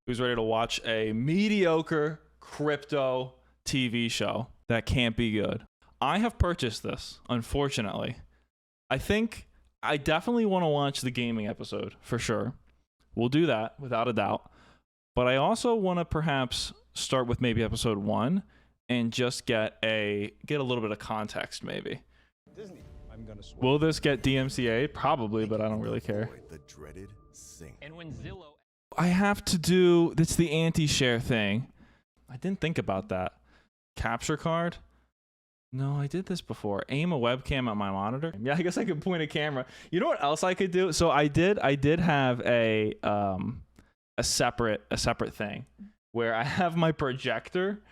who's ready to watch a mediocre crypto TV show that can't be good. I have purchased this, unfortunately. I think I definitely want to watch the gaming episode for sure. We'll do that without a doubt. But I also want to perhaps start with maybe episode 1 and just get a little bit of context maybe. Disney. I'm gonna swear. Will this get DMCA? Probably, but I don't really care. The dreaded sing. And when Zillow I have to do, it's the anti-share thing. I didn't think about that. Capture card? No, I did this before. Aim a webcam at my monitor. Yeah, I guess I could point a camera. You know what else I could do? So I did have a separate thing where I have my projector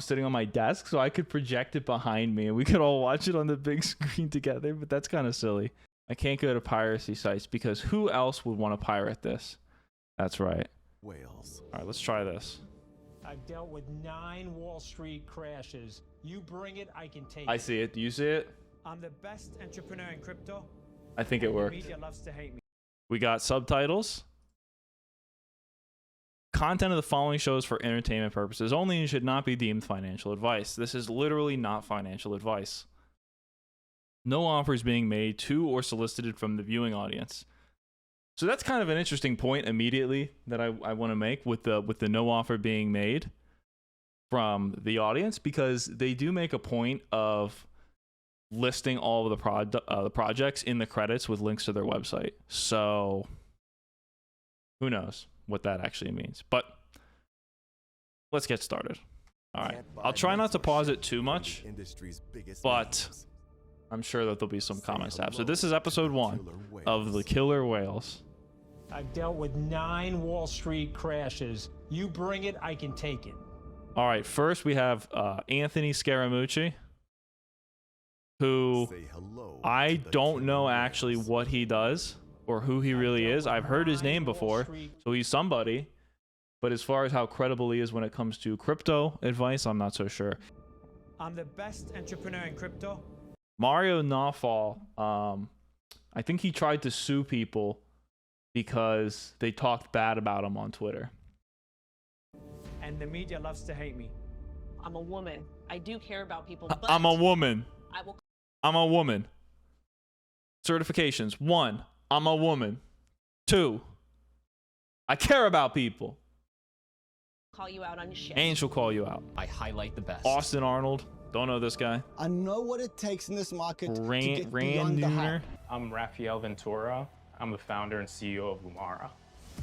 sitting on my desk, so I could project it behind me and we could all watch it on the big screen together, but that's kind of silly. I can't go to piracy sites because who else would want to pirate this? That's right. Whales. All right, let's try this. I've dealt with 9 Wall Street crashes. You bring it, I can take it. I see it. Do you see it? I'm the best entrepreneur in crypto. I think it The worked. media loves to hate me. We got subtitles. Content of the following shows for entertainment purposes only and should not be deemed financial advice. This is literally not financial advice. No offers being made to or solicited from the viewing audience. So that's kind of an interesting point immediately that I want to make with the no offer being made from the audience, because they do make a point of listing all of the projects in the credits with links to their website. So who knows what that actually means, but let's get started. All right, I'll try not to pause it too much, but I'm sure that there'll be some comments tab. So this is episode 1 of the Killer Whales. I've dealt with 9 Wall Street crashes. You bring it, I can take it. All right, first we have Anthony Scaramucci, who I don't know actually what he does or who he really is. I've heard his name before, so he's somebody. But as far as how credible he is when it comes to crypto advice, I'm not so sure. I'm the best entrepreneur in crypto. Mario Nawfal, I think he tried to sue people because they talked bad about him on Twitter. And the media loves to hate me. I'm a woman. I do care about people, but I'm a woman. I will I'm a woman. Certifications. 1, I'm a woman. 2, I care about people. call you out on your shit. And she'll call you out. I highlight the best. Austin Arnold. Don't know this guy. I know what it takes in this market to Rand get beyond the Neuner. hype. I'm Rafael Ventura. I'm the founder and CEO of Lumara.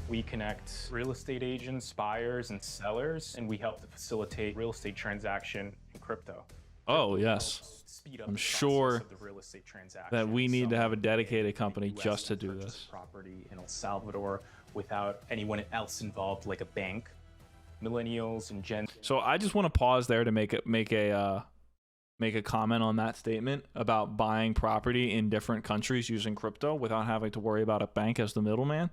We connect real estate agents, buyers, and sellers, and we help to facilitate real estate transaction in crypto. Oh, yes. Speed up I'm the process sure of the real estate transaction. that we need to have a Someone dedicated in the company US just to can do purchase this. Property in El Salvador without anyone else involved, like a bank. Millennials and Gen. So I just want to pause there to make a comment on that statement about buying property in different countries using crypto without having to worry about a bank as the middleman.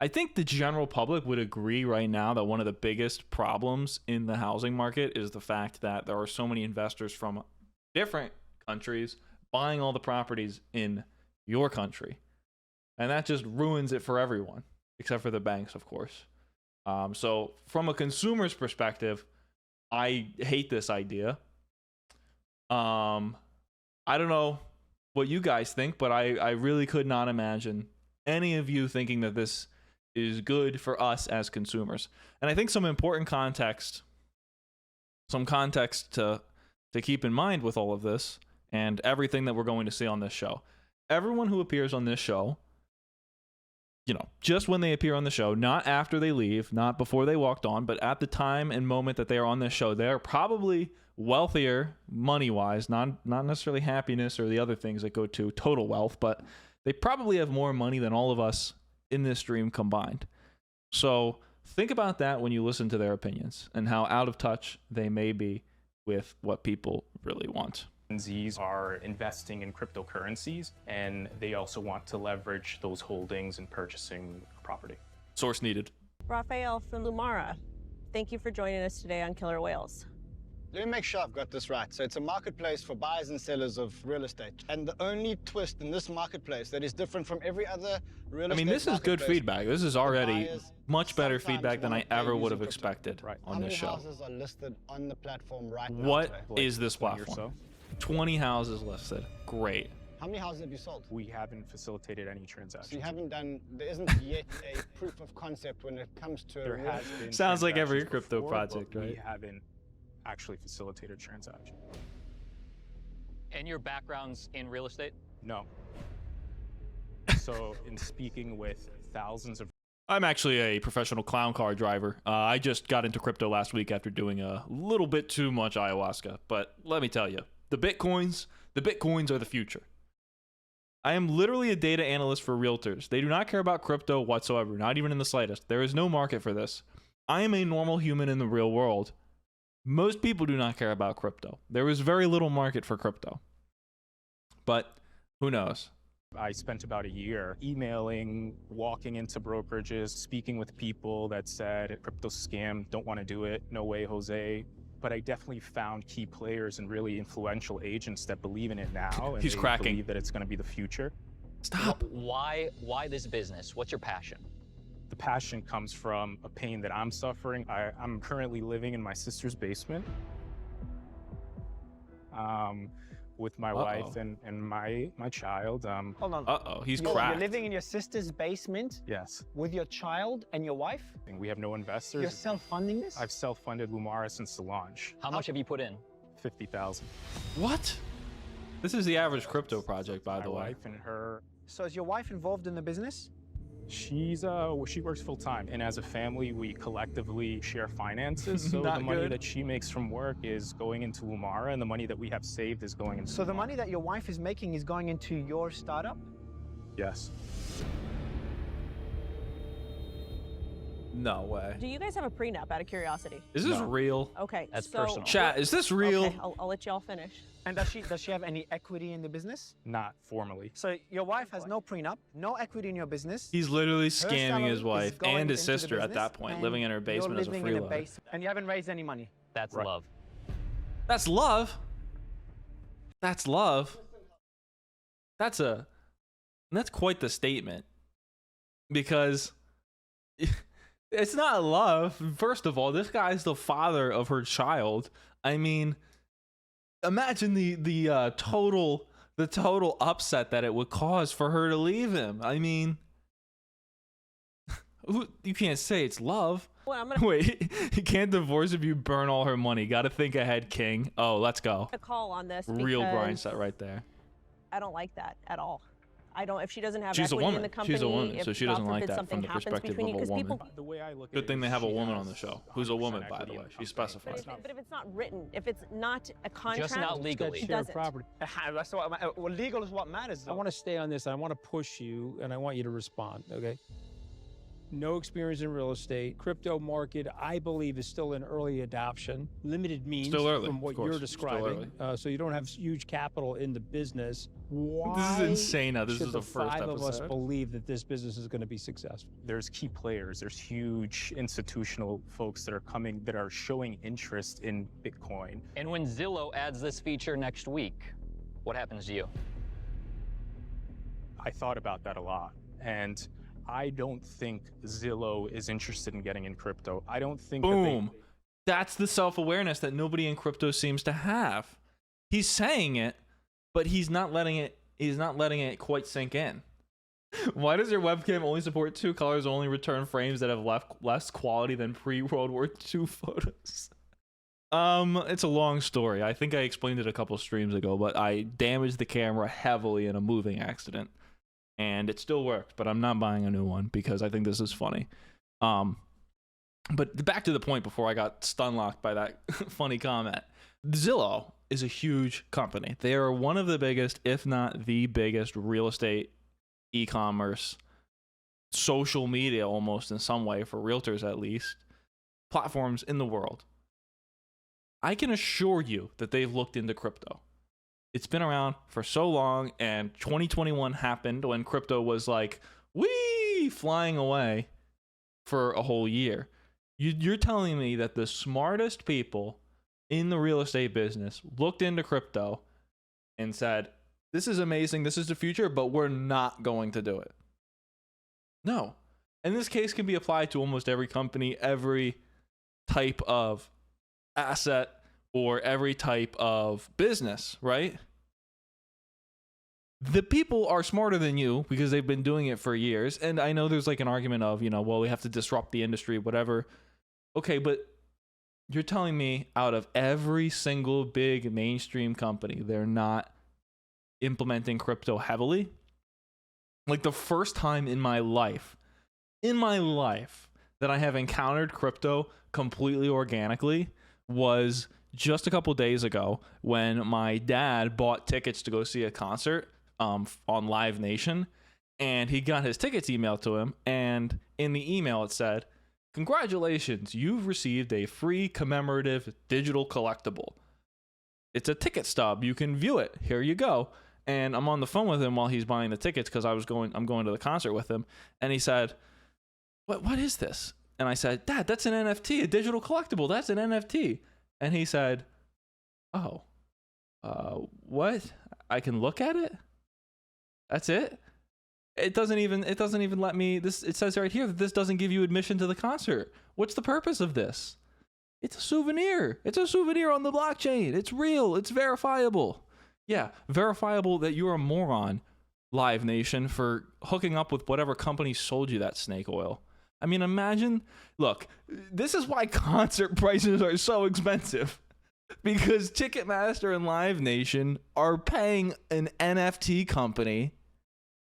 I think the general public would agree right now that one of the biggest problems in the housing market is the fact that there are so many investors from different countries buying all the properties in your country. And that just ruins it for everyone, except for the banks, of course. So from a consumer's perspective, I hate this idea. I don't know what you guys think, but I really could not imagine any of you thinking that this is good for us as consumers. And I think some important context, to keep in mind with all of this and everything that we're going to see on this show. Everyone who appears on this show, you know, just when they appear on the show, not after they leave, not before they walked on, but at the time and moment that they are on this show, they are probably wealthier money-wise, not necessarily happiness or the other things that go to total wealth, but they probably have more money than all of us in this stream combined. So think about that when you listen to their opinions and how out of touch they may be with what people really want. Zs are investing in cryptocurrencies, and they also want to leverage those holdings in purchasing property. Source needed. Rafael from Lumara. Thank you for joining us today on Killer Whales. Let me make sure I've got this right. So it's a marketplace for buyers and sellers of real estate. And the only twist in this marketplace that is different from every other real estate I mean, this is good marketplace, feedback. This is already buyers much better sometimes feedback than I wanna pay ever would using have crypto. expected Right. on How this many show. houses are listed on the platform right now What today? is this 20 or platform? so. 20 houses listed. Great. How many houses have you sold? We haven't facilitated any So transactions. you haven't done, there isn't yet a proof of concept when it comes to a There real has been Sounds like every transactions crypto before, project, but right? We haven't actually facilitated transactions. And your background's in real estate? No. So in speaking with thousands of I'm actually a professional clown car driver. I just got into crypto last week after doing a little bit too much ayahuasca. But let me tell you, the bitcoins are the future. I am literally a data analyst for realtors. They do not care about crypto whatsoever, not even in the slightest. There is no market for this. I am a normal human in the real world. Most people do not care about crypto. There is very little market for crypto. But who knows? I spent about a year emailing, walking into brokerages, speaking with people that said, crypto scam, don't want to do it, no way, Jose. But I definitely found key players and really influential agents that believe in it now. And He's they cracking. believe that it's going to be the future. Stop. Why this business? What's your passion? The passion comes from a pain that I'm suffering. I'm currently living in my sister's basement with my wife and my child. Hold on. Uh-oh, he's You're cracked. living in your sister's basement Yes, with your child and your wife? and we have no investors. You're self-funding this? I've self-funded Lumara since the launch, How much have you put in? 50,000. What? This is the average crypto project, by My the way. wife and her, So is your wife involved in the business? she works full time, and as a family, we collectively share finances. So Not the money good. that she makes from work is going into Lumara, and the money that we have saved is going into. So the Lumara. money that your wife is making is going into your startup? Yes. No way. Do you guys have a prenup out of curiosity? Is this No. real? Okay. That's so personal. Chat, is this real? Okay, I'll let y'all finish. And does she have any equity in the business? Not formally. So your wife has no prenup, no equity in your business. He's literally salary scamming his is wife going and his into the sister at business, that point, and living in her basement you're as a living in freeloader. basement, and you haven't raised any money. That's Right. love. That's love. That's love. That's quite the statement. Because it's not love. First of all, this guy's the father of her child. I mean, imagine the total upset that it would cause for her to leave him. I mean, you can't say it's love. Well, I'm gonna Wait, he can't divorce if you burn all her money. Got to think ahead, King. Oh, let's go. call on this. Real because grind set right there. I don't like that at all. I don't. If she doesn't have She's a equity in woman. the company, She's a woman, if so she God doesn't like forbid that something from the happens perspective between you, of a 'cause people- woman. The way I look at Good it thing they is have a she woman on has the show, who's a 100% woman, by equity the in way. the She company. specified. But if it's not written, if it's not a contract, Just not legally. it doesn't. That's what, well, legal is what matters. I Though. want to stay on this. I want to push you, and I want you to respond, okay? No experience in real estate. Crypto market, I believe, is still in early adoption. Limited means Still early, from of what course. you're Still describing. So you don't have huge capital in the business. Why This is insane. Now, this should is the first five of us episode. believe that this business is going to be successful? There's key players, there's huge institutional folks that are coming that are showing interest in Bitcoin. And when Zillow adds this feature next week, what happens to you? I thought about that a lot, and I don't think Zillow is interested in getting in crypto. I don't think Boom. That's the self-awareness that nobody in crypto seems to have. He's saying it, but he's not letting it quite sink in. Why does your webcam only support 2 colors, only return frames that have less quality than pre-World War II photos? It's a long story. I think I explained it a couple streams ago, but I damaged the camera heavily in a moving accident. And it still worked, but I'm not buying a new one because I think this is funny. But back to the point before I got stun-locked by that funny comment. Zillow is a huge company. They are one of the biggest, if not the biggest, real estate, e-commerce, social media almost in some way, for realtors at least, platforms in the world. I can assure you that they've looked into crypto. It's been around for so long, and 2021 happened when crypto was like, whee, flying away for a whole year. You're telling me that the smartest people in the real estate business looked into crypto and said, this is amazing, this is the future, but we're not going to do it? No. And this case can be applied to almost every company, every type of asset, or every type of business, right? The people are smarter than you because they've been doing it for years. And I know there's like an argument of, well, we have to disrupt the industry, whatever. Okay, but you're telling me out of every single big mainstream company, they're not implementing crypto heavily? Like, the first time in my life that I have encountered crypto completely organically was just a couple days ago when my dad bought tickets to go see a concert on Live Nation, and he got his tickets emailed to him, and in the email it said, congratulations, you've received a free commemorative digital collectible. It's a ticket stub, you can view it, here you go. And I'm on the phone with him while he's buying the tickets because I'm going to the concert with him, and he said, what is this? And I said, Dad, that's an NFT, a digital collectible, that's an NFT. And he said, oh, what? I can look at it? That's it? It doesn't even let me, it says right here that this doesn't give you admission to the concert. What's the purpose of this? It's a souvenir. It's a souvenir on the blockchain. It's real. It's verifiable. Yeah, verifiable that you're a moron, Live Nation, for hooking up with whatever company sold you that snake oil. I mean, imagine, look, this is why concert prices are so expensive. Because Ticketmaster and Live Nation are paying an NFT company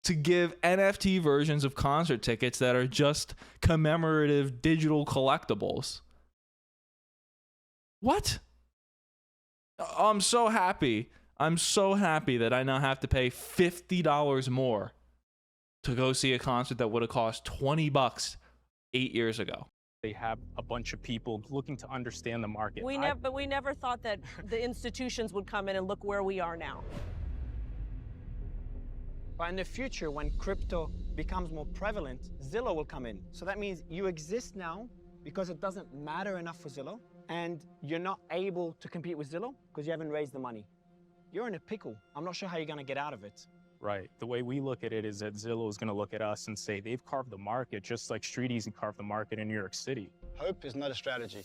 to give NFT versions of concert tickets that are just commemorative digital collectibles. What? I'm so happy that I now have to pay $50 more to go see a concert that would have cost $20 8 years ago. They have a bunch of people looking to understand the market. But we never thought that the institutions would come in and look where we are now. But in the future, when crypto becomes more prevalent, Zillow will come in. So that means you exist now because it doesn't matter enough for Zillow, and you're not able to compete with Zillow because you haven't raised the money. You're in a pickle. I'm not sure how you're going to get out of it. Right. The way we look at it is that Zillow is going to look at us and say they've carved the market just like StreetEasy carved the market in New York City. Hope is not a strategy.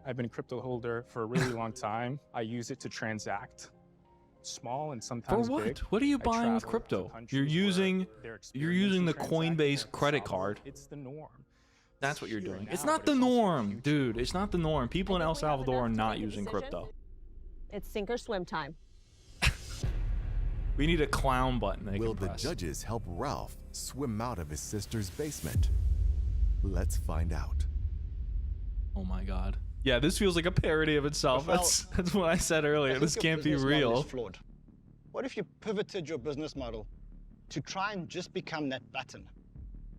I've been a crypto holder for a really long time. I use it to transact, small and sometimes For what? big. What are you I buying with travel to crypto? countries You're using where the transacting Coinbase are credit solid. card. It's the norm. That's what you're Here doing. now, It's but not the also the norm, future. dude. It's not the norm. People in I El think we have Salvador are enough to not make a using decision. crypto. It's sink or swim time. We need a clown button they Will can the press. judges help Ralph swim out of his sister's basement? Let's find out. Oh my god. Yeah, this feels like a parody of itself. Well, That's what I said earlier. I This think your can't be business model real. is flawed. What if you pivoted your business model to try and just become that button?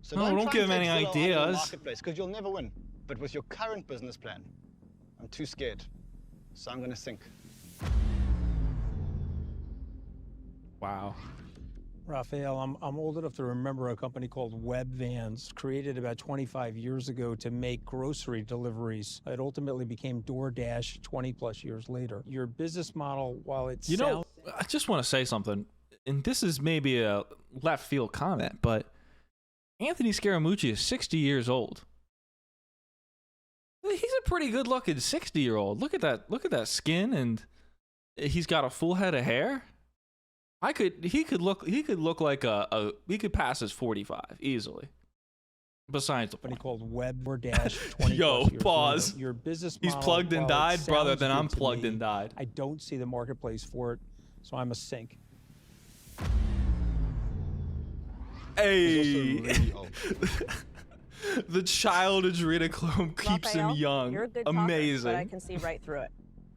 So No, don't try give and him any take Zillow out of the ideas. marketplace, because you'll never win. But with your current business plan, I'm too scared. So I'm going to sink. Wow. Raphael, I'm old enough to remember a company called Web Vans, created about 25 years ago to make grocery deliveries. It ultimately became DoorDash 20 plus years later. Your business model, while it's You know, I just want to say something, and this is maybe a left field comment, but Anthony Scaramucci is 60 years old. He's a pretty good looking 60-year-old. Look at that skin, and he's got a full head of hair. He could look like he could pass as 45 easily. Besides the company point. called Web DoorDash 20 Yo, plus years pause. later. Your business He's model, plugged and while it died, brother, sounds then good I'm to plugged me, and died. I don't see the marketplace for it, so I'm a sink. Hey. He's also really old. The childish Ridicule keeps him Raphael, young. You're a good talker, Amazing. but I can see right through it.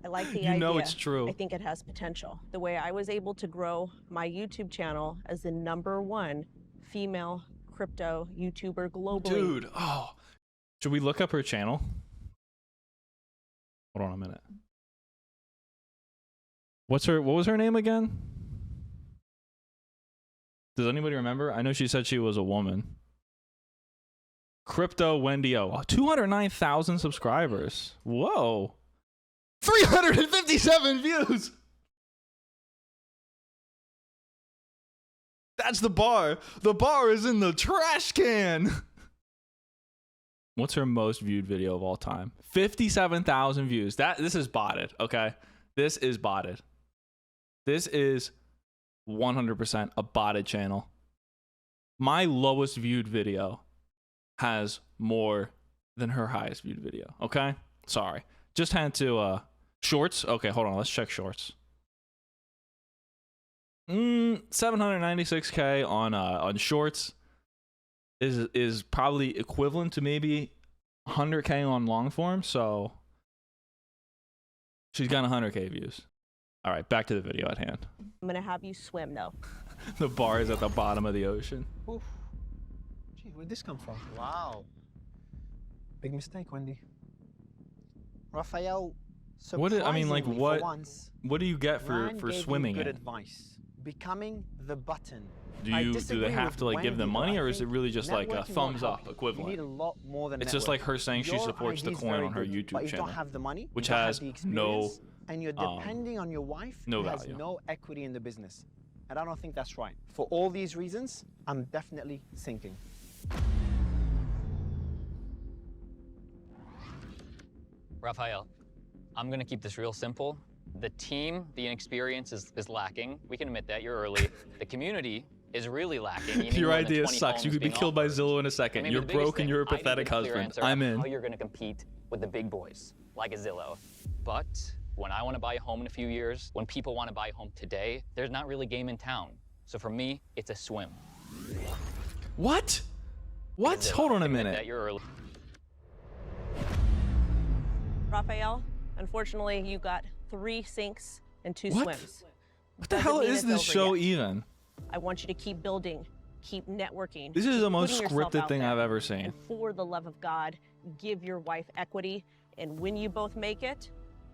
I like the You idea. know it's true. I think it has potential. The way I was able to grow my YouTube channel as the #1 female crypto YouTuber globally. Dude, should we look up her channel? Hold on a minute. What was her name again? Does anybody remember? I know she said she was a woman. Crypto Wendy O. 209,000 subscribers. Whoa. 357 views. That's the bar. The bar is in the trash can. What's her most viewed video of all time? 57,000 views. This is botted, okay? This is botted. This is 100% a botted channel. My lowest viewed video has more than her highest viewed video, okay? Sorry. Just had to shorts. Okay, hold on. Let's check shorts. 796K on shorts is probably equivalent to maybe 100K on long form, so she's got 100K views. All right, back to the video at hand. I'm gonna have you swim though. The bar is at the bottom of the ocean. Oof. Gee, where'd this come from? Wow. Big mistake, Wendy. Raphael, What I mean, like, surprisingly, what for once, what do you get for Ryan gave you swimming good in? advice. Becoming the button. Do they have to like give them money, or is it really just like a thumbs up equivalent? You need a lot more than It's just like her saying she supports the coin on her YouTube but you channel, don't have the money, which you don't has have the no experience, and you're depending on your wife no who has value. no equity in the business. And I don't think that's right. For all these reasons, I'm definitely sinking. Raphael, I'm gonna keep this real simple. The team, the inexperience is lacking. We can admit that, you're early. The community is really lacking. You need Your more than idea 20 sucks. You homes could be being killed by offered. Zillow in a And second. maybe You're the biggest broke and thing, you're a I need pathetic clear husband. answer I'm on in. How you're gonna compete with the big boys, like a Zillow. But when I wanna buy a home in a few years, when people wanna buy a home today, there's not really game in town. So for me, it's a swim. What? What? Zillow, Hold on a admit minute. that, you're early. Raphael, unfortunately, you got 3 sinks and 2 What? swims. What the Doesn't hell mean is it's this over show yet. even? I want you to keep building, keep networking. This is the keep most putting yourself scripted out thing there. I've ever seen. And for the love of God, give your wife equity. And when you both make it,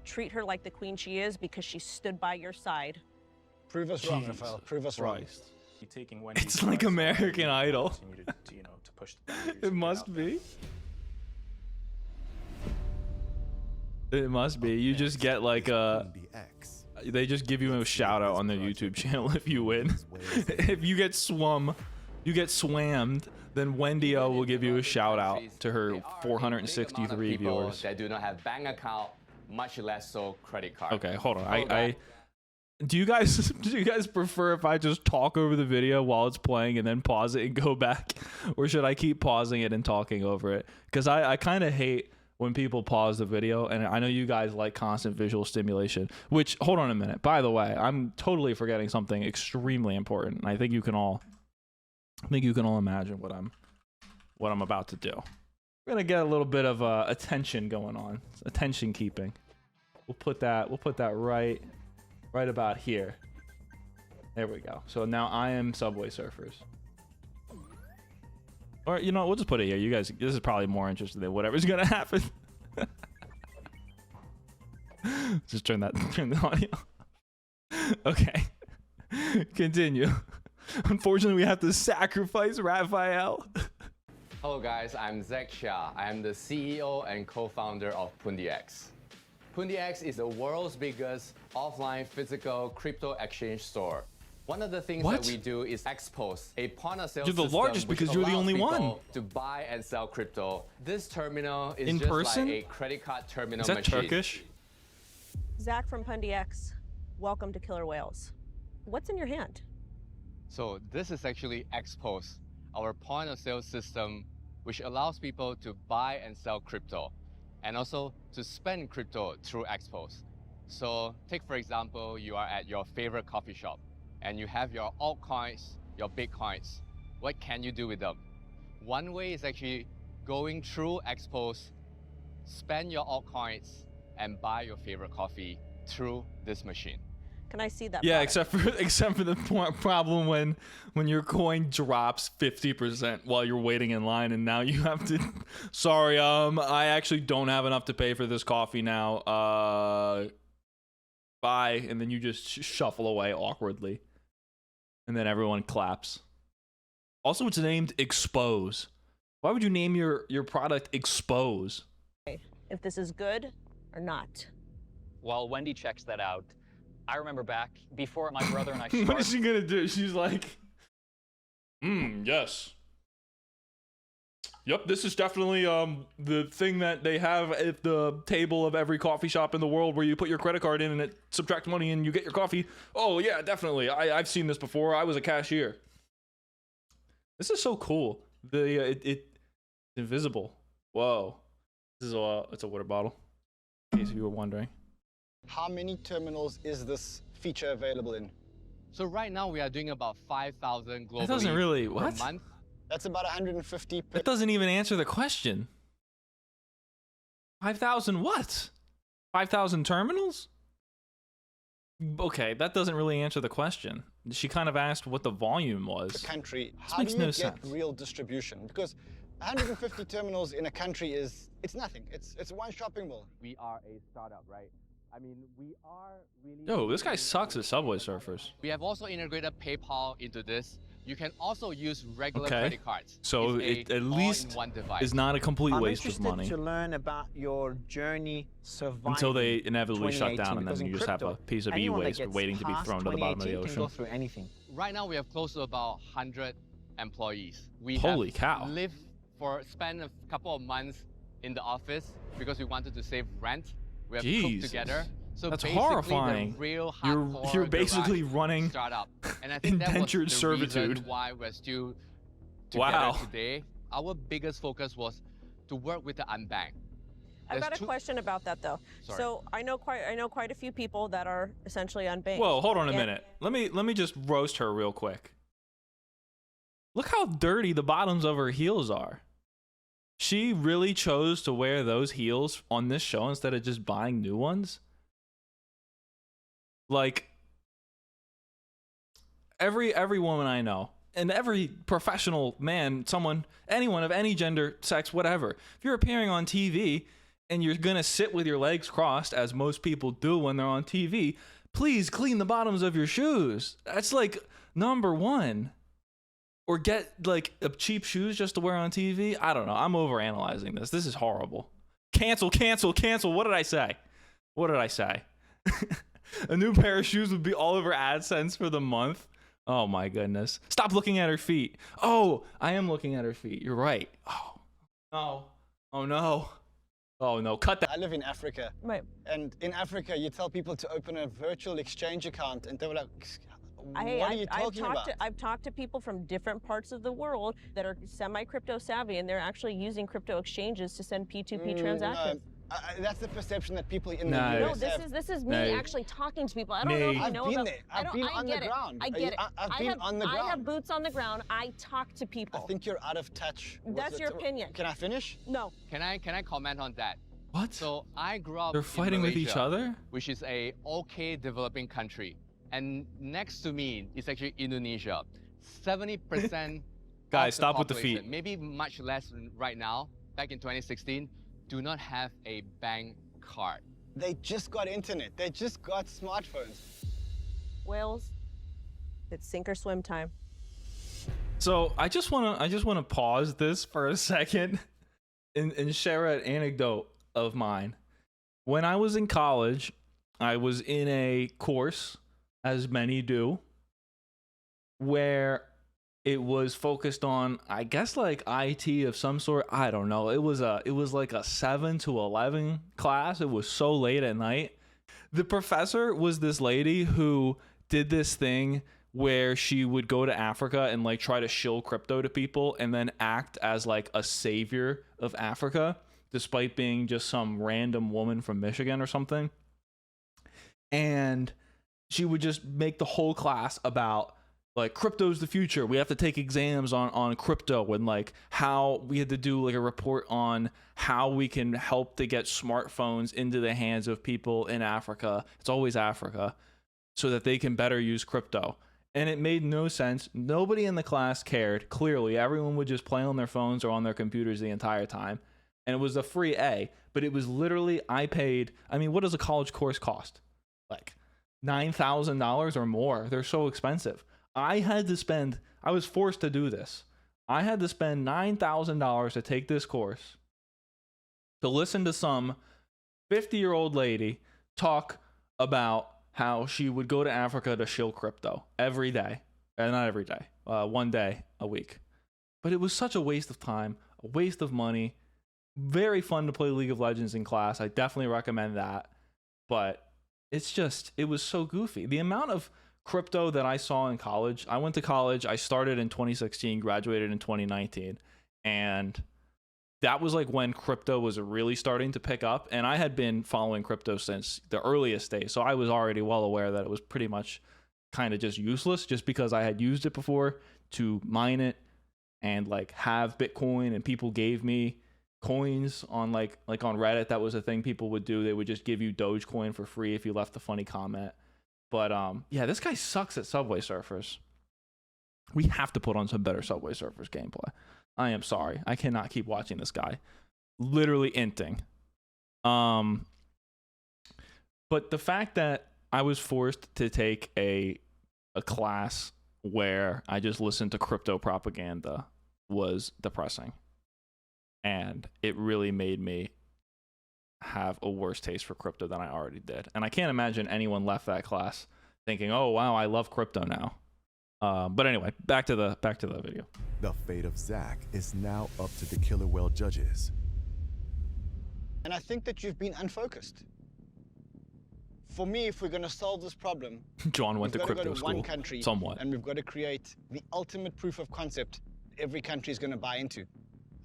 treat her like the queen she is because she stood by your side. Prove us wrong, Raphael. Prove us wrong. You taking Wendy's It's like advice, American you Idol. continue to, you know, to push the boundaries It and get must out there. be. It must be. You just get like a. Pundi X. They just give you a shout out on their YouTube channel if you win. If you get swammed, then Wendy O will give you a shout out to her 463 viewers. that do not have bank account, much less so credit card. Okay, hold on. I do you guys prefer if I just talk over the video while it's playing and then pause it and go back, or should I keep pausing it and talking over it? Because I kind of hate when people pause the video, and I know you guys like constant visual stimulation. Which, hold on a minute. By the way, I'm totally forgetting something extremely important. I think you can all imagine what I'm about to do. We're gonna get a little bit of attention going on, attention keeping. We'll put that right about here. There we go. So now I am Subway Surfers. Or, you know, we'll just put it here. You guys, this is probably more interesting than whatever's gonna happen. Just turn the audio. Okay. Continue. Unfortunately, we have to sacrifice Raphael. Hello guys, I'm Zach Shah. I am the CEO and co-founder of Pundi X. Pundi X is the world's biggest offline physical crypto exchange store. One of the things What? that we do is expose a point of sale You're the system largest which because you're the allows only people one. to buy and sell crypto. This terminal is In just person? like a credit card terminal Is that machine. Turkish? Zach from Pundi X, welcome to Killer Whales. What's in your hand? So this is actually Xpose, our point of sale system, which allows people to buy and sell crypto, and also to spend crypto through Xpose. So take for example, you are at your favorite coffee shop, and you have your altcoins, your Bitcoins. What can you do with them? One way is actually going through Xpose, spend your altcoins, and buy your favorite coffee through this machine. Can I see that? Yeah, product? except for the problem when your coin drops 50% while you're waiting in line, and now you have to. Sorry, I actually don't have enough to pay for this coffee now. Bye, and then you just shuffle away awkwardly, and then everyone claps. Also, it's named Expose. Why would you name your product Expose? if this is good or not. While Wendy checks that out, I remember back before my brother and I What is started. she gonna do? She's like, yes. Yep, this is definitely the thing that they have at the table of every coffee shop in the world where you put your credit card in and it subtracts money and you get your coffee. Oh yeah, definitely. I've seen this before. I was a cashier. This is so cool. It's invisible. Whoa. This is it's a water bottle. In case you were wondering. How many terminals is this feature available in? So right now we are doing about 5,000 globally That doesn't really per what? month. That's about 150 per. That doesn't even answer the question. 5,000 what? 5,000 terminals? Okay, that doesn't really answer the question. She kind of asked what the volume was. The country. This How makes do you no get sense. real distribution? Because 150 terminals in a country it's nothing. It's one shopping mall. We are a startup, right? I mean, we are really... Yo, this guy sucks at Subway Surfers. We have also integrated PayPal into this. You can also use regular Okay. credit cards. So It's it at least all-in-one device. is not a complete I'm waste of interested money to learn about your journey surviving until they inevitably shut 2018, down and because then in you just have a crypto, piece of anyone that e-waste gets waiting to be past thrown to the bottom of the 2018 can go ocean. through anything. Right now, we have close to about 100 employees. We Holy have cow. spent a couple of months in the office because we wanted to save rent. We have Jeez. cooked together. So That's basically, horrifying. The real You're hardcore basically garage running startup. And I think that was indentured the servitude. reason why we're still together Wow. today. Our biggest focus was to work with the unbanked. I've got There's a question about that though. Sorry. So I know quite a few people that are essentially unbanked. Whoa, hold on a And- minute. Let me just roast her real quick. Look how dirty the bottoms of her heels are. She really chose to wear those heels on this show instead of just buying new ones. Like every woman I know and every professional man, anyone of any gender, sex, whatever. If you're appearing on TV and you're going to sit with your legs crossed as most people do when they're on TV, please clean the bottoms of your shoes. That's like number one. Or get like cheap shoes just to wear on TV. I don't know. I'm overanalyzing this. This is horrible. Cancel. What did I say? A new pair of shoes would be all over AdSense for the month. Oh my goodness. Stop looking at her feet. Oh, I am looking at her feet. You're right. Oh no. Oh no. Oh no. Cut that. I live in Africa. Right. And in Africa, you tell people to open a virtual exchange account, and they were like, "What are you talking about?" I've talked to people from different parts of the world that are semi-crypto savvy, and they're actually using crypto exchanges to send P2P transactions. That's the perception that people in No. the No, US have. this is me No. actually talking to people. I don't know if you I've know been about. there. I I've don't. been I on the get it. ground. I get it. I've been on the I have ground. boots on the ground. I talk to people. I think you're out of touch. with That's the your opinion. Can I finish? No. Can I comment on that? What? So I grew up They're in fighting with each Malaysia, other? which is a okay developing country. And next to me is actually Indonesia. 70% Guys, of stop with the population, feet. Maybe much less right now, back in 2016, do not have a bank card. They just got internet. They just got smartphones. Whales. It's sink or swim time. So I just wanna pause this for a second and share an anecdote of mine. When I was in college, I was in a course, as many do, where it was focused on, I guess, like IT of some sort. I don't know. It was like a 7 to 11 class. It was so late at night. The professor was this lady who did this thing where she would go to Africa and like try to shill crypto to people and then act as like a savior of Africa, despite being just some random woman from Michigan or something. And she would just make the whole class about like crypto's the future. We have to take exams on crypto, and like how we had to do like a report on how we can help to get smartphones into the hands of people in Africa. It's always Africa, so that they can better use crypto. And it made no sense. Nobody in the class cared. Clearly, everyone would just play on their phones or on their computers the entire time. And it was a free A, but it was literally, what does a college course cost? Like $9,000 or more. They're so expensive. I was forced to do this. I had to spend $9,000 to take this course to listen to some 50-year-old lady talk about how she would go to Africa to shill crypto every day. Not every day, one day a week. But it was such a waste of time, a waste of money. Very fun to play League of Legends in class. I definitely recommend that. But it's just, it was so goofy. The amount of crypto that I saw in college, I went to college, I started in 2016, graduated in 2019. And that was like when crypto was really starting to pick up. And I had been following crypto since the earliest days. So I was already well aware that it was pretty much kind of just useless, just because I had used it before to mine it and like have Bitcoin, and people gave me coins on like on Reddit. That was a thing people would do. They would just give you Dogecoin for free if you left a funny comment. But yeah, this guy sucks at Subway Surfers. We have to put on some better Subway Surfers gameplay. I am sorry. I cannot keep watching this guy literally inting. But the fact that I was forced to take a class where I just listened to crypto propaganda was depressing. And it really made me have a worse taste for crypto than I already did. And I can't imagine anyone left that class thinking, oh, wow, I love crypto now. But anyway, back to the video. The fate of Zach is now up to the killer whale judges. And I think that you've been unfocused. For me, if we're going to solve this problem, Jauwn went to crypto go to school, one country, somewhat. And we've got to create the ultimate proof of concept every country is going to buy into.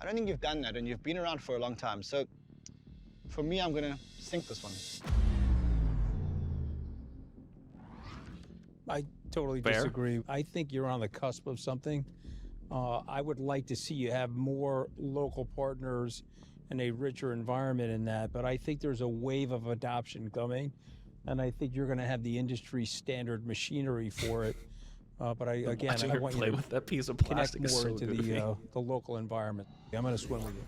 I don't think you've done that, and you've been around for a long time. So for me, I'm going to sink this one. I totally disagree. I think you're on the cusp of something. I would like to see you have more local partners and a richer environment in that, but I think there's a wave of adoption coming, and I think you're going to have the industry standard machinery for it. But I want play you to with that piece of connect plastic. more So into the local environment. I'm going to swim with you.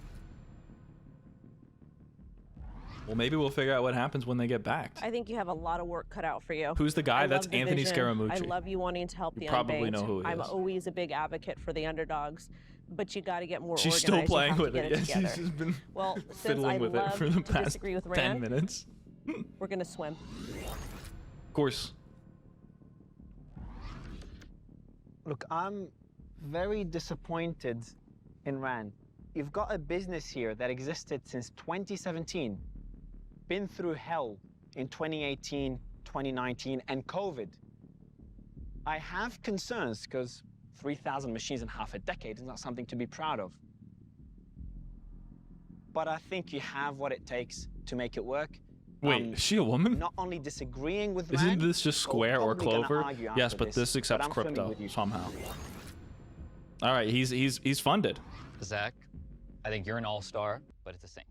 Well, maybe we'll figure out what happens when they get backed. I think you have a lot of work cut out for you. Who's the guy? I That's love the Anthony vision. Scaramucci. I love you wanting to help You the probably unbanked. know who he I'm is. always a big advocate for the underdogs, but you got to get more She's organized. still You playing have to with get it. it Yeah, together. she's just been Well, since fiddling I with it love for the to past disagree with 10 Rand, minutes. we're going to swim. Of course. Look, I'm very disappointed in Rand. You've got a business here that existed since 2017, been through hell in 2018, 2019, and COVID. I have concerns because 3,000 machines in half a decade is not something to be proud of. But I think you have what it takes to make it work. Wait, is she a woman? Not only disagreeing with Isn't Rand, this just but Square or probably gonna Clover? argue Yes, after but this accepts I'm swimming crypto with you. somehow. All right, he's funded. Zach, I think you're an all-star, but it's a sink.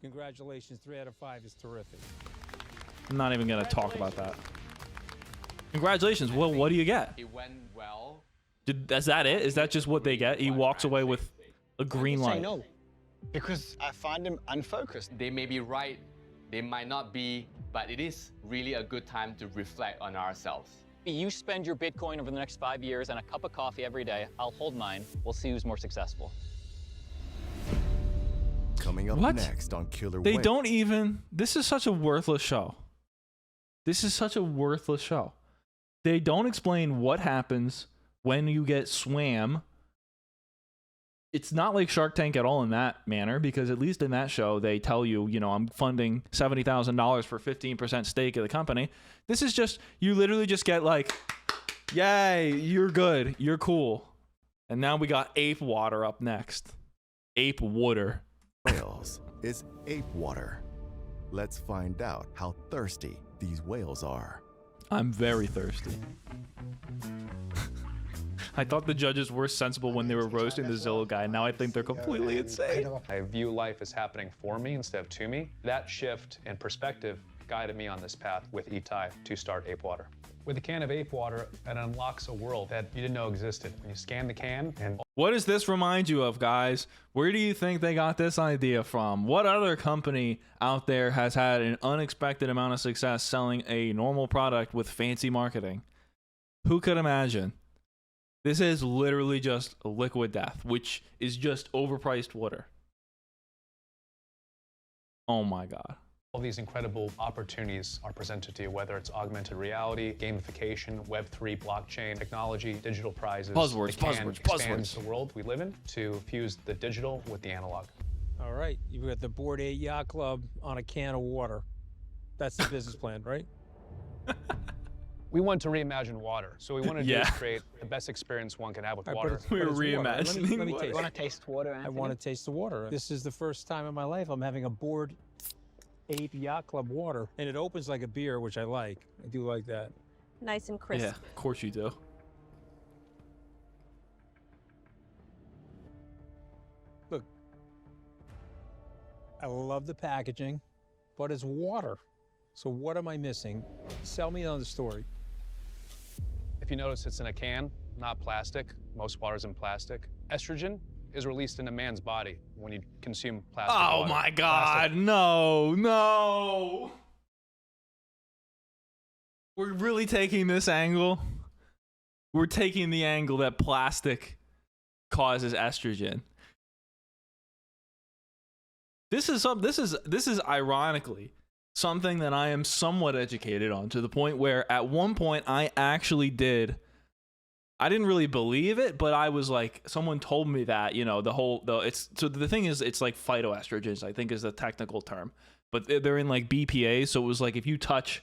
Congratulations, 3 out of 5 is terrific. I'm not even gonna talk about that. Congratulations. Well, what do you get? It went well. Is that it? Is that just what they get? He walks away with a green Say light. no, because I find him unfocused. They may be right, they might not be, but it is really a good time to reflect on ourselves. You spend your Bitcoin over the next 5 years and a cup of coffee every day. I'll hold mine. We'll see who's more successful. Coming up What? next on Killer They Whale. don't even. This is such a worthless show. This is such a worthless show. They don't explain what happens when you get swam. It's not like Shark Tank at all in that manner, because at least in that show, they tell you, you know, I'm funding $70,000 for 15% stake of the company. This is just, you literally just get like, yay, you're good, you're cool. And now we got Ape Water up next. Ape Water. Whales is Ape Water. Let's find out how thirsty these whales are. I'm very thirsty. I thought the judges were sensible when they were roasting the Zillow guy. Now I think they're completely insane. I view life as happening for me instead of to me. That shift in perspective guided me on this path with Itai to start Ape Water. With a can of Ape Water, it unlocks a world that you didn't know existed. When you scan the can and... What does this remind you of, guys? Where do you think they got this idea from? What other company out there has had an unexpected amount of success selling a normal product with fancy marketing? Who could imagine? This is literally just liquid death, which is just overpriced water. Oh my God. All these incredible opportunities are presented to you, whether it's augmented reality, gamification, Web3, blockchain, technology, digital prizes. Buzzwords, It can buzzwords, expand buzzwords. the world we live in to fuse the digital with the analog. All right, you've got the Board 8 Yacht Club on a can of water. That's the business plan, right? We want to reimagine water, so we want to do Yeah. is create the best experience one can have with All right, water. but it's We're water. reimagining Let me water. taste You it. want to taste water, I Anthony? want to taste the water. This is the first time in my life I'm having a Board 8 Yacht Club water. And it opens like a beer, which I like. I do like that. Nice and crisp. Yeah, of course you do. Look, I love the packaging, but it's water. So what am I missing? Sell me on the story. If you notice, it's in a can, not plastic. Most water's in plastic. Estrogen is released in a man's body when you consume plastic Oh water. my Plastic- God, no. We're really taking this angle. We're taking the angle that plastic causes estrogen. This is ironically something that I am somewhat educated on, to the point where at one point I actually did. I didn't really believe it, but I was like, someone told me that, the thing is, it's like phytoestrogens, I think is the technical term, but they're in like BPA. So it was like, if you touch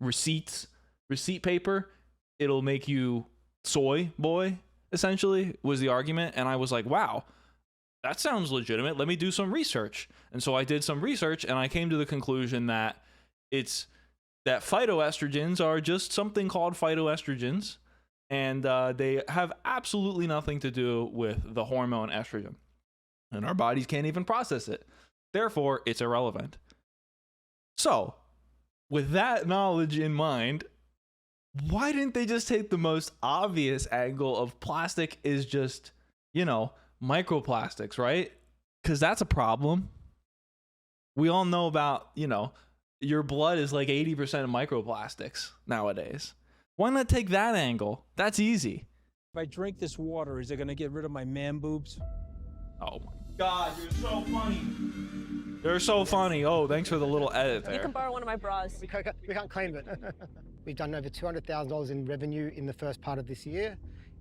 receipt paper, it'll make you soy boy, essentially, was the argument. And I was like, wow, that sounds legitimate. Let me do some research. And so I did some research, and I came to the conclusion that that phytoestrogens are just something called phytoestrogens, and they have absolutely nothing to do with the hormone estrogen. And our bodies can't even process it. Therefore, it's irrelevant. So, with that knowledge in mind, why didn't they just take the most obvious angle of plastic is just, microplastics, right? Because that's a problem. We all know about, your blood is like 80% of microplastics nowadays. Why not take that angle? That's easy. If I drink this water, is it going to get rid of my man boobs? Oh my God, you're so funny. You're so funny. Oh, thanks for the little edit there. You can borrow one of my bras. We can't claim it. We've done over $200,000 in revenue in the first part of this year,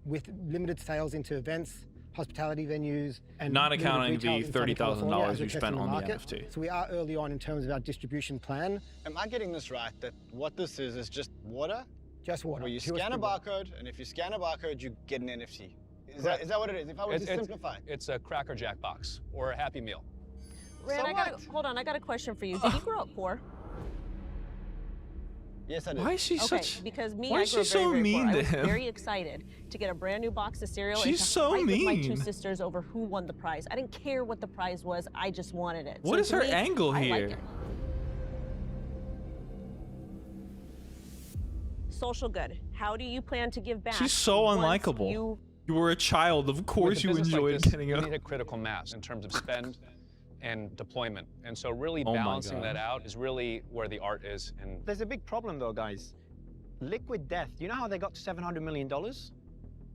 with limited sales into events, hospitality venues, and not limited accounting retail the in Southern California $30,000 as we're you spent testing on the market. NFT. So we are early on in terms of our distribution plan. Am I getting this right, that what this is just water? Just water. Where you Pure scan a spring water. barcode, and if you scan a barcode, you get an NFT. Is that what it is? If I was to simplify. It's a Cracker Jack box or a Happy Meal. Rand, So hold on, I got a question for you. Did you grow up poor? Yes, I did. Why is she Okay, such... because me, why I is grew she up very, so very mean poor. to I was him? very excited to get a brand new box of cereal She's and to so fight with my two mean. sisters over who won the prize. I didn't care what the prize was. I just wanted it. What So is to her me, angle I like here? it. Social good. How do you plan to give back? She's so once unlikable. You You were a child. Of course With a you business like enjoyed this, getting you a... need a critical mass in terms of spend and deployment. And so really Oh my balancing God. that out is really where the art is. And There's a big problem though, guys. Liquid death. You know how they got to $700 million?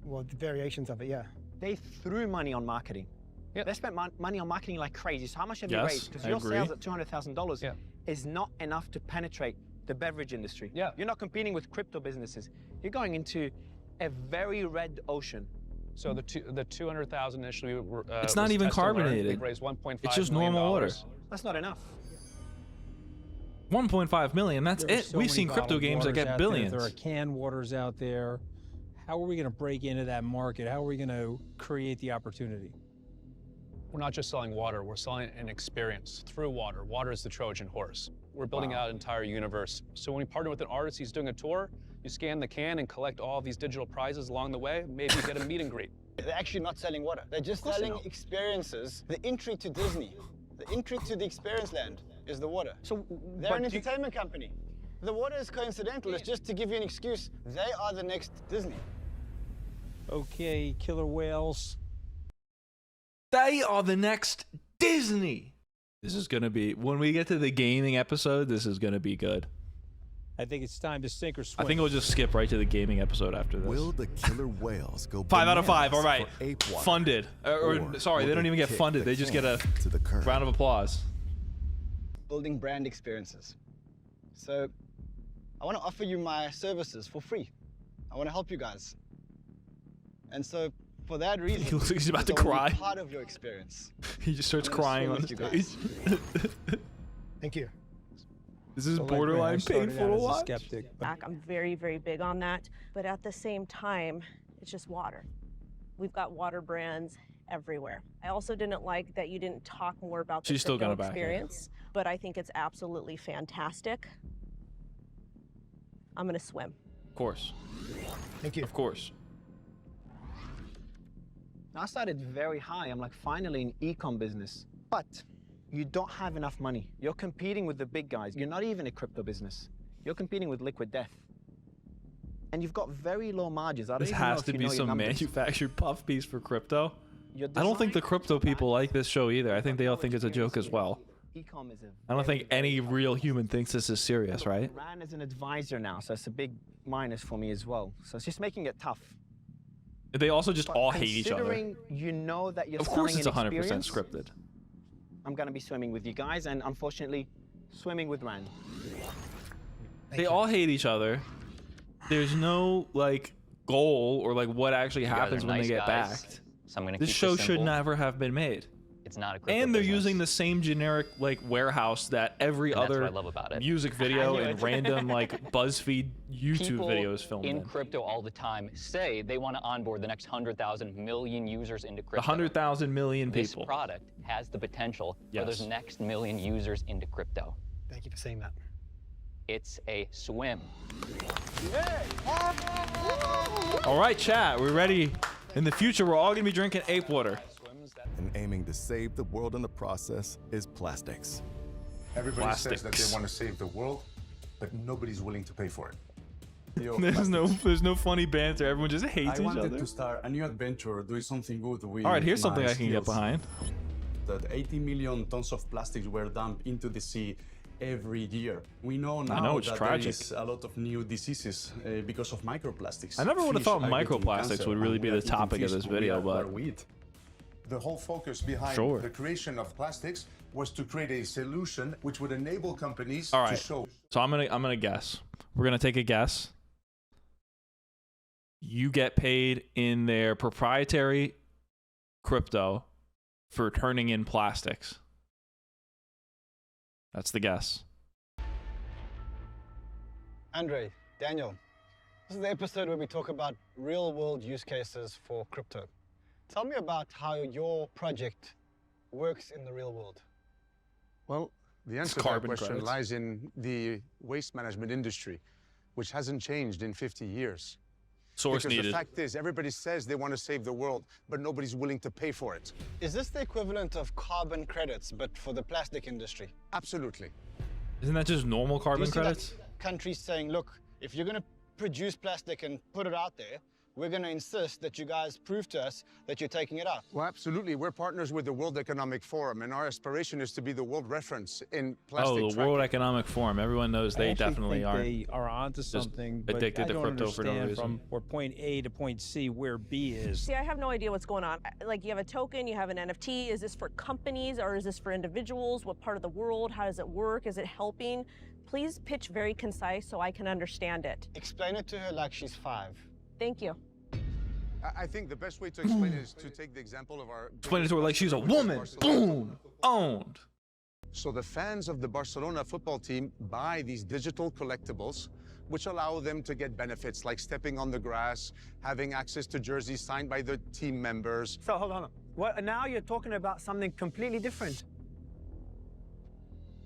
Well, the variations of it, yeah. They threw money on marketing. Yep. They spent money on marketing like crazy. So how much have you Yes, raised? Because I your agree. sales at $200,000 Yeah. is not enough to penetrate the beverage industry. Yeah. You're not competing with crypto businesses. You're going into a very red ocean. so the 200,000 initially were, It's not was even test and learn. carbonated. We raised 1.5 It's just million normal water. dollars. That's not enough. 1.5 million, that's There are it. so We've many seen crypto bottled games that waters get out billions. There are canned waters out there. How are we going to break into that market? How are we going to create the opportunity? We're not just selling water, we're selling an experience through water. Water is the Trojan horse. We're building Wow. out an entire universe. So when we partner with an artist, he's doing a tour, you scan the can and collect all of these digital prizes along the way. Maybe you get a meet and greet. They're actually not selling water. They're just course they're selling not. experiences. The entry to Disney, the entry to the experience land is the water. So They're but an do you- entertainment company. The water is coincidental. It's just to give you an excuse. They are the next Disney. Okay, killer whales. They are the next Disney. This is going to be, when we get to the gaming episode, this is going to be good. I think it's time to sink or swim. I think we'll just skip right to the gaming episode after this. Will the killer whales go 5 out of 5. All bananas right. for Ape Water? Funded. Sorry, will they don't even get kick funded. the They just get a can to the curb? round of applause. Building brand experiences. So I want to offer you my services for free. I want to help you guys. And so for that reason, He looks like he's about to I wanna be cry. part of your experience. He just starts I'm gonna crying swim on with stage. you guys. Thank you. This is So like me, I borderline started painful out to as a watch. skeptic, but I'm very, very big on that. But at the same time, it's just water. We've got water brands everywhere. I also didn't like that you didn't talk more about the She's still crypto gonna back it. experience, but I think it's absolutely fantastic. I'm gonna swim. Of course. Thank you. Of course. I started very high. I'm like finally in e-com business, but you don't have enough money. You're competing with the big guys. You're not even a crypto business. You're competing with liquid death. And you've got very low margins. I don't This even know has if to you be know your some numbers. manufactured puff piece for crypto. Your I don't think the design- crypto people like this show either. I think they all think it's a joke as well. E-com is a I don't very, think any very real human thinks this is serious, right? Ran as an advisor now, so it's a big minus for me as well. So it's just making it tough. They also just But all hate each other. considering you know that you're Of course, selling it's an 100% experience, scripted. I'm gonna be swimming with you guys, and unfortunately, swimming with Rand. They all hate each other. There's no like goal or like what actually You guys happens are when nice they get guys, backed. So I'm gonna This keep show this should simple. never have been made. It's not a crypto And they're business. using the same generic like warehouse that every And that's what other I love about it. music I video knew and it. random like BuzzFeed YouTube People videos filmed in in. crypto all the time say they want to onboard the next 100,000 million users into The crypto. 100,000 million This people. product has the potential for Yes. those next million users into crypto. Thank you for saying that. It's a swim. All right, chat, we're ready. In the future, we're all gonna be drinking Ape Water. And aiming to save the world in the process is plastics. Everybody says that Plastics. they want to save the world, but nobody's willing to pay for it. There's no funny banter. Everyone just hates I each wanted other. to start a new adventure, doing something good with All right, here's my something I can get skills. behind. That 80 million tons of plastics were dumped into the sea every year. We know now know, it's that tragic. there is a lot of new diseases because of microplastics. I never would have Fish thought are getting microplastics cancer, would really and be we the are topic eating of fish this we video, are but with. The whole focus behind Sure. the creation of plastics was to create a solution which would enable companies all to right. show. So I'm gonna guess. We're gonna take a guess. You get paid in their proprietary crypto for turning in plastics. That's the guess. Andre, Daniel, this is the episode where we talk about real-world use cases for crypto. Tell me about how your project works in the real world. Well, the answer to that carbon question credits. lies in the waste management industry, which hasn't changed in 50 years. Source Because needed. the fact is, everybody says they want to save the world, but nobody's willing to pay for it. Is this the equivalent of carbon credits, but for the plastic industry? Absolutely. Isn't that just normal Do you carbon see credits? that countries saying, look, if you're going to produce plastic and put it out there, we're going to insist that you guys prove to us that you're taking it out. Well, absolutely. We're partners with the World Economic Forum, and our aspiration is to be the world reference in plastic Oh, the tracking. World Economic Forum. Everyone knows I they actually definitely think aren't. They are onto something, but addicted I to don't crypto for no understand reason. from where point A to point C where B is. See, I have no idea what's going on. Like, you have a token, you have an NFT. Is this for companies or is this for individuals? What part of the world? How does it work? Is it helping? Please pitch very concise so I can understand it. Explain it to her like she's 5. Thank you. I think the best way to explain it is to take the example of our... Explain it to her like she's a which is woman. Barcelona. Boom. Owned. So the fans of the Barcelona football team buy these digital collectibles, which allow them to get benefits like stepping on the grass, having access to jerseys signed by the team members. So hold on. What, now you're talking about something completely different.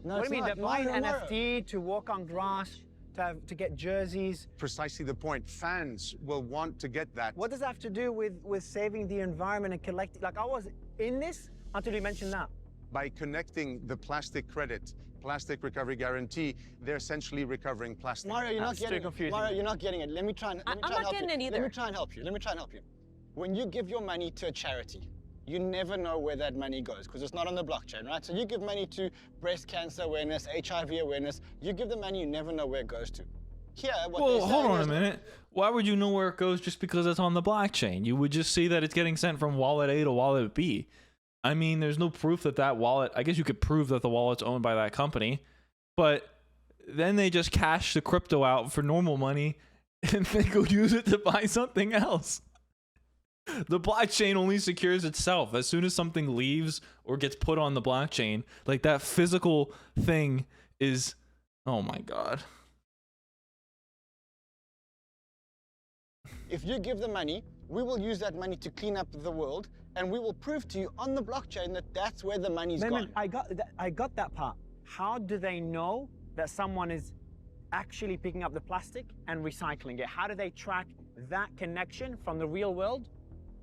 No, What it's do you mean? not. They're buying No, no, no. NFT to walk on grass, to get jerseys. Precisely the point. Fans will want to get that. What does that have to do with saving the environment and collecting? Like, I was in this until you mentioned that. By connecting the plastic credit, plastic recovery guarantee, they're essentially recovering plastic. Mario, you're not That's too getting it. confusing. Mario, you're not getting it. Let me try and I'm not help getting you. it either. Let me try and help you. Let me try and help you. When you give your money to a charity, you never know where that money goes because it's not on the blockchain, right? So you give money to breast cancer awareness, HIV awareness. You give the money, you never know where it goes to. here, what Well, they're hold saying on a is- minute. Why would you know where it goes just because it's on the blockchain? You would just see that it's getting sent from wallet A to wallet B. I mean, there's no proof that that wallet, I guess you could prove that the wallet's owned by that company, but then they just cash the crypto out for normal money and they go use it to buy something else. The blockchain only secures itself. As soon as something leaves or gets put on the blockchain, like that physical thing is, oh my God. If you give the money, we will use that money to clean up the world, and we will prove to you on the blockchain that that's where the money's gone. I got that part. How do they know that someone is actually picking up the plastic and recycling it? How do they track that connection from the real world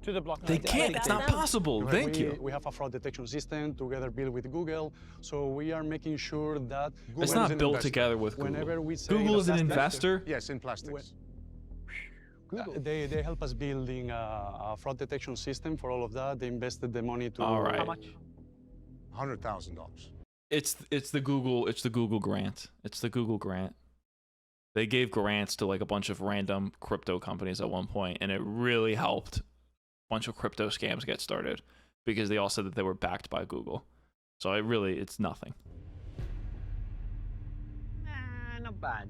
to the blockchain? They can't. It's not possible. Thank you. We have a fraud detection system together built with Google, so we are making sure that It's not built together with Google. Whenever we say Google is an plastic- investor. Yes, in plastics. They help us building a fraud detection system for all of that. They invested the money to. All right. How much? $100,000. It's the Google grant. It's the Google grant. They gave grants to like a bunch of random crypto companies at one point, and it really helped a bunch of crypto scams get started because they all said that they were backed by Google. So it's nothing. Not bad.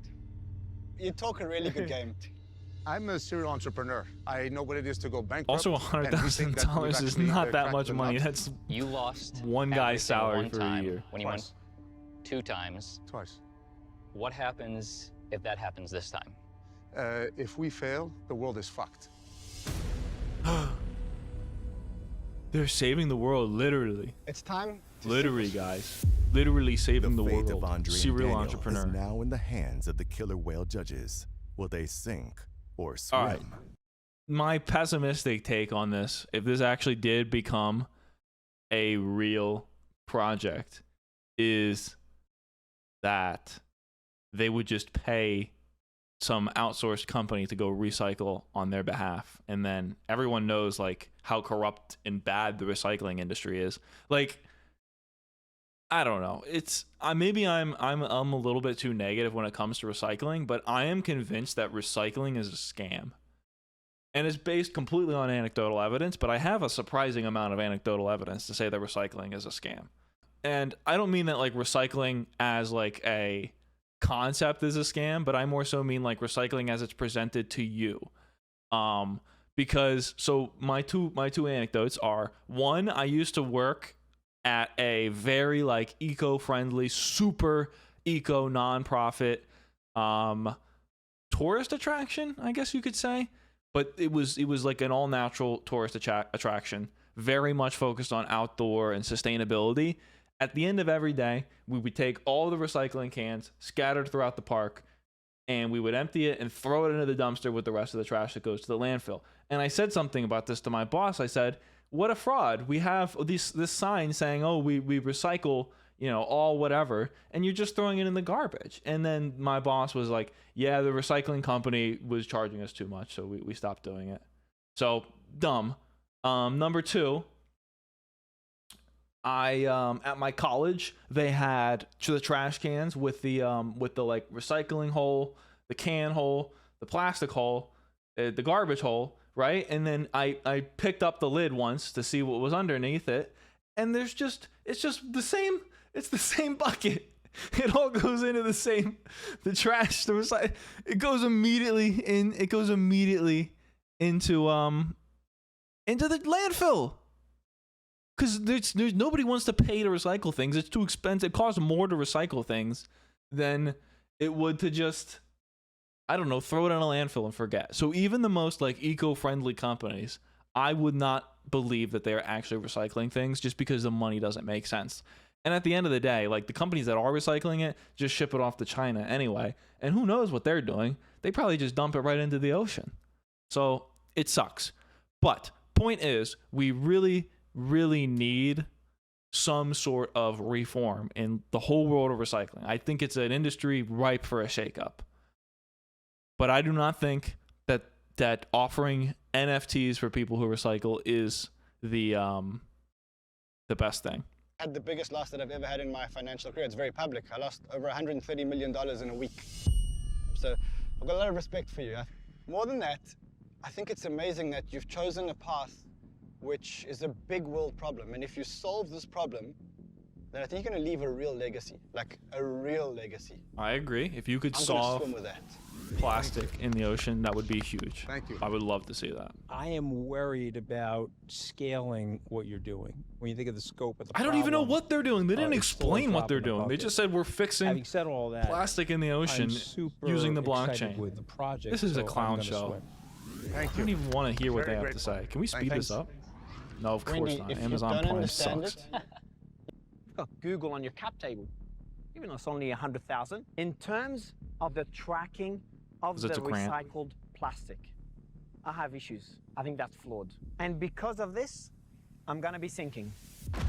You talk a really good game. I'm a serial entrepreneur. I know what it is to go bankrupt. Also, and we think that we've $100,000 is actually, not that cracked much the money. nut. That's You lost one guy's everything salary one for a time year. when you went Twice. 2 times. Twice. What happens if that happens this time? If we fail, the world is fucked. They're saving the world, literally. It's time to Literally, guys. Literally saving the fate world. of Andre and Serial Daniel entrepreneur. is now in the hands of the killer whale judges. Will they sink or swim? All right. My pessimistic take on this, if this actually did become a real project, is that they would just pay some outsourced company to go recycle on their behalf, and then everyone knows like how corrupt and bad the recycling industry is. Like, I don't know. It's maybe I'm a little bit too negative when it comes to recycling, but I am convinced that recycling is a scam. And it's based completely on anecdotal evidence, but I have a surprising amount of anecdotal evidence to say that recycling is a scam. And I don't mean that like recycling as like a concept is a scam, but I more so mean like recycling as it's presented to you. Because so my two anecdotes are, one, I used to work at a very like eco-friendly, super eco nonprofit tourist attraction, I guess you could say. But it was like an all-natural tourist attraction, very much focused on outdoor and sustainability. At the end of every day, we would take all the recycling cans scattered throughout the park, and we would empty it and throw it into the dumpster with the rest of the trash that goes to the landfill. And I said something about this to my boss. I said, what a fraud. We have this sign saying, oh, we recycle, all whatever, and you're just throwing it in the garbage. And then my boss was like, yeah, the recycling company was charging us too much, so we stopped doing it. So, dumb. Number two, I at my college, they had the trash cans with the like recycling hole, the can hole, the plastic hole, the garbage hole, right? And then I picked up the lid once to see what was underneath it, and it's just the same. It's the same bucket. It all goes into the trash. It goes immediately into the landfill. Because there's nobody wants to pay to recycle things. It's too expensive. It costs more to recycle things than it would to just, I don't know, throw it in a landfill and forget. So even the most like eco-friendly companies, I would not believe that they are actually recycling things just because the money doesn't make sense. And at the end of the day, like the companies that are recycling it just ship it off to China anyway. And who knows what they're doing? They probably just dump it right into the ocean. So it sucks. But point is, we really, really need some sort of reform in the whole world of recycling. I think it's an industry ripe for a shakeup. But I do not think that offering NFTs for people who recycle is the best thing. I had the biggest loss that I've ever had in my financial career. It's very public. I lost over $130 million in a week. So I've got a lot of respect for you. More than that, I think it's amazing that you've chosen a path which is a big world problem. And if you solve this problem, then I think you're going to leave a real legacy, like a real legacy. I agree. If you could I'm solve gonna swim with that. plastic in the ocean, that would be huge. Thank you. I would love to see that. I am worried about scaling what you're doing. When you think of the scope of the I don't even know problem, what they're doing. They didn't it's still a explain what drop they're in the doing. They bucket. just said we're fixing Having said all that, plastic in the ocean I'm super using the excited blockchain. with the project, This is so a I'm clown gonna show. swim. I don't even want to hear what Very they have to grateful. say. Can we speed this up? No, of course Wendy, not. if you Amazon don't Prime understand sucks. it, You've got Google on your cap table, even though it's only 100,000. In terms of the tracking of 'Cause the it's a grant. recycled plastic, I have issues. I think that's flawed. And because of this, I'm going to be sinking.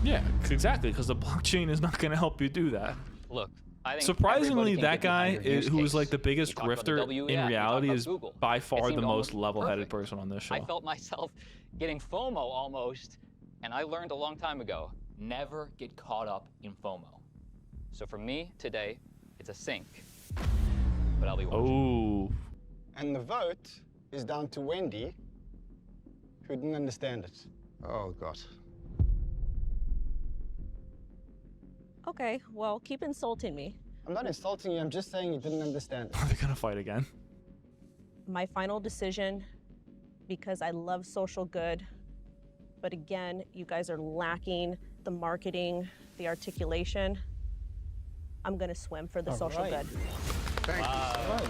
Yeah, exactly, because the blockchain is not going to help you do that. Look, I think Surprisingly, everybody can that get behind guy your use who was case. like the biggest We talked about the grifter WEF, in we talked reality about is Google. by It far the seemed most almost level-headed perfect. person on this show. I felt myself getting FOMO almost, and I learned a long time ago, never get caught up in FOMO. So for me, today, it's a sink, but I'll be watching. Oh. and the vote is down to Wendy, who didn't understand it. Oh, God. Okay, well, keep insulting me. I'm not insulting you, I'm just saying you didn't understand it. Are they going to fight again? My final decision, because I love social good, but again, you guys are lacking the marketing, the articulation. I'm gonna swim for the social right. good. Thank you.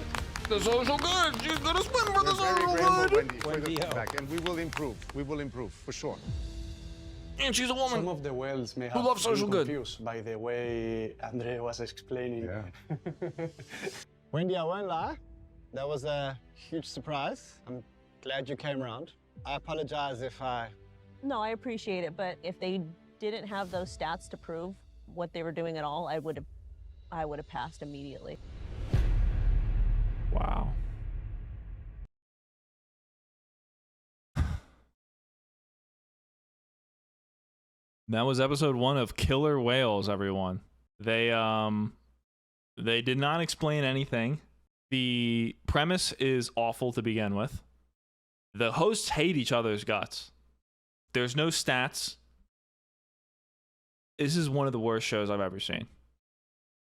The social good! She's going to swim for the We're very social grateful, good! Wendy, for the Wendy, feedback, and we will improve. We will improve, for sure. And she's a Some woman. of the whales may Who have loves been social good. confused by the way Andre was explaining. Yeah. Wendy, I won't lie, that was a huge surprise. I'm glad you came around. I apologize if I... No, I appreciate it, but if they didn't have those stats to prove what they were doing at all, I would have passed immediately. Wow. That was episode 1 of Killer Whales, everyone. They did not explain anything. The premise is awful to begin with. The hosts hate each other's guts. There's no stats. This is one of the worst shows I've ever seen.